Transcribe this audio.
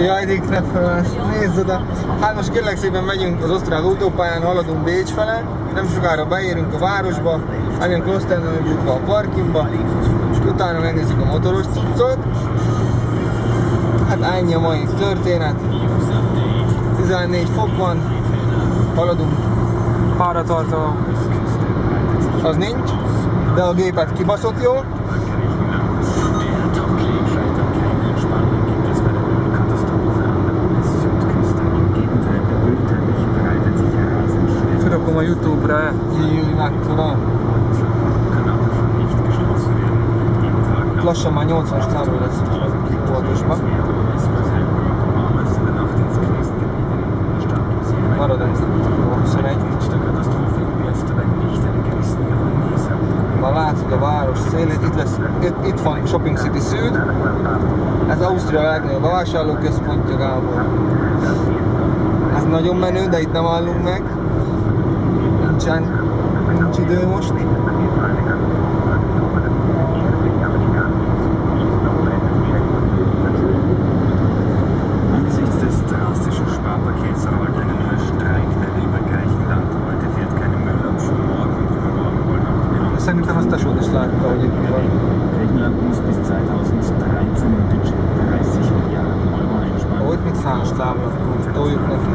Jaj, Dikre fel, nézd oda! Hát most kérlek szépen megyünk az osztrák autópályán, haladunk Bécs fele, nem sokára beérünk a városba, megyünk Klosterneuburgba a parkingba, és utána megnézzük a motoros cuccot. Hát ennyi a mai történet. 14 fok van, haladunk. Páratartalom. Az nincs, de a gépet kibaszott jól. Fölrakom a YouTube-ra. Mekkora. Lassan már 80-as számról lesz boltosban. Maradunk 21. Már látszod a város szélét, itt van Shopping City Süd. Ez Ausztria legnagyobb bevásárlóközpontja, Gábor. Ez nagyon menő, de itt nem állunk meg. Nincs idő most. Szerintem azt tesód is látta, hogy itt van. Griechenland muss bis 2013 ein Budget 30 Milliarden Euro einsparen. Ó, itt még számos tábla, toljuk neki.